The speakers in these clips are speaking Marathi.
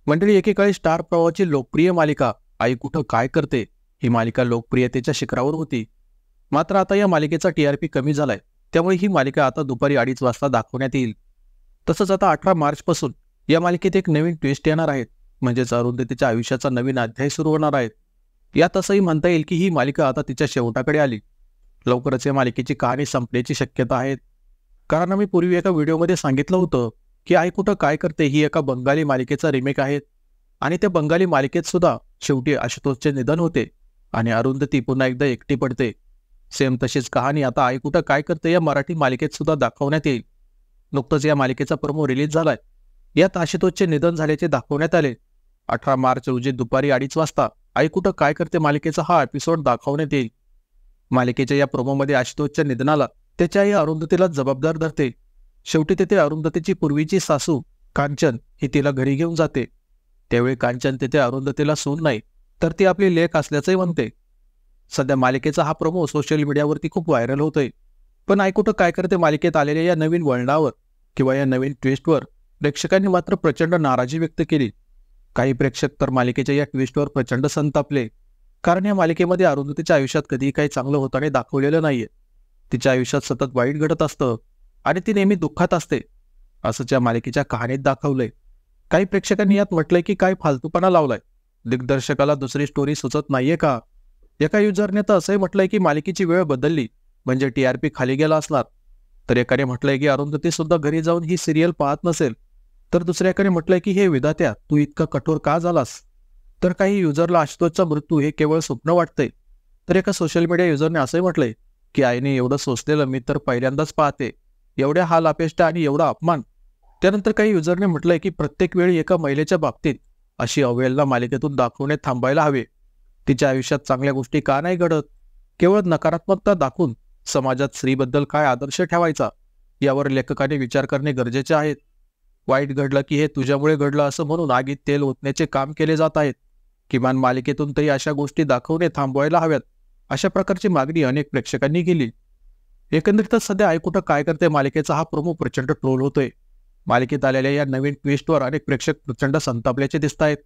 मंडळी, एकेकाळी स्टार प्रवाहाची लोकप्रिय मालिका आई कुठं काय करते ही मालिका लोकप्रियतेच्या शिखरावर होती. मात्र आता या मालिकेचा टीआरपी कमी झालाय. त्यामुळे ही मालिका आता दुपारी 2:30 वाजता दाखवण्यात येईल. तसंच आता 18 मार्च पासून या मालिकेत एक नवीन ट्विस्ट येणार आहेत. म्हणजेच अरुंधतीच्या आयुष्याचा नवीन अध्याय सुरू होणार आहेत. यात असंही म्हणता येईल की ही मालिका आता तिच्या शेवटाकडे आली. लवकरच या मालिकेची कहाणी संपण्याची शक्यता आहे. कारण आम्ही पूर्वी एका व्हिडिओमध्ये सांगितलं होतं की आई कुठं काय करते ही एका बंगाली मालिकेचा रिमेक आहे. आणि त्या बंगाली मालिकेत सुद्धा शेवटी आशुतोषचे निधन होते आणि अरुंधती पुन्हा एकदा एकटी पडते. सेम तशीच कहाणी आता आई कुठं काय करते या मराठी मालिकेत सुद्धा दाखवण्यात येईल. नुकतंच या मालिकेचा प्रोमो रिलीज झालाय. यात आशुतोषचे निधन झाल्याचे दाखवण्यात आले. 18 मार्च रोजी दुपारी 2:30 वाजता आई कुठं काय करते मालिकेचा हा एपिसोड दाखवण्यात येईल. मालिकेच्या या प्रोमोमध्ये आशुतोषच्या निधनाला त्याच्या आई अरुंधतीला जबाबदार धरते. शेवटी तेथे अरुंधतीची पूर्वीची सासू कांचन ही तिला घरी घेऊन जाते. त्यावेळी कांचन तेथे अरुंधतीला सून नाही तर ती आपली लेक असल्याचंही म्हणते. सध्या मालिकेचा हा प्रोमो सोशल मीडियावरती खूप व्हायरल होतोय. पण आई कुठं काय करते मालिकेत आलेल्या या नवीन वळणावर किंवा या नवीन ट्विस्टवर प्रेक्षकांनी मात्र प्रचंड नाराजी व्यक्त केली. काही प्रेक्षक तर मालिकेच्या या ट्विस्टवर प्रचंड संतापले. कारण या मालिकेमध्ये अरुंधतीच्या आयुष्यात कधीही काही चांगलं होताना दाखवलेलं नाहीये. तिच्या आयुष्यात सतत वाईट घडत असतं आणि ती नेहमी दुःखात असते असंच या मालिकेच्या कहाणीत दाखवलंय. काही प्रेक्षकांनी यात म्हटलंय की काय फालतूपणा लावलाय, दिग्दर्शकाला दुसरी स्टोरी सुचत नाहीये का. एका युजरने तर असंही म्हटलंय की मालिकेची वेळ बदलली म्हणजे टीआरपी खाली गेला असणार. तर एकाने म्हटलंय की अरुंधती सुद्धा घरी जाऊन ही सिरियल पाहत नसेल. तर दुसऱ्याकडे म्हटलंय की हे विधात्या तू इतका कठोर का झालास. तर काही युजरला आशुतोषचा मृत्यू हे केवळ स्वप्न वाटतंय. तर एका सोशल मीडिया युजरने असंही म्हटलंय की आईने एवढं सोसलेलं मी तर पहिल्यांदाच पाहते. एवढ्या हाल अपेष्टा आणि एवढा अपमान. त्यानंतर काही युजरने म्हटलंय की प्रत्येक वेळी एका महिलेच्या बाबतीत अशी अवहेलना मालिकेतून दाखवणे थांबायला हवे. तिच्या आयुष्यात चांगल्या गोष्टी का नाही घडत. केवळ नकारात्मकता दाखवून समाजात स्त्रीबद्दल काय आदर्श ठेवायचा यावर लेखकाने विचार करणे गरजेचे आहे. वाईट घडलं की हे तुझ्यामुळे घडलं असं म्हणून आगीत तेल ओतण्याचे काम केले जात आहेत. किमान मालिकेतून तरी अशा गोष्टी दाखवणे थांबवायला हव्यात अशा प्रकारची मागणी अनेक प्रेक्षकांनी केली. एकंदरीतच सध्या आई कुठं काय करते मालिकेचा हा प्रोमो प्रचंड ट्रोल होतोय. मालिकेत आलेल्या या नवीन ट्विस्टवर अनेक प्रेक्षक प्रचंड संतापल्याचे दिसत आहेत.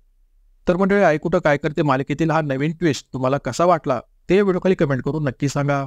तर मंडळी, आई कुठं काय करते मालिकेतील हा नवीन ट्विस्ट तुम्हाला कसा वाटला ते व्हिडिओ खाली कमेंट करून नक्की सांगा.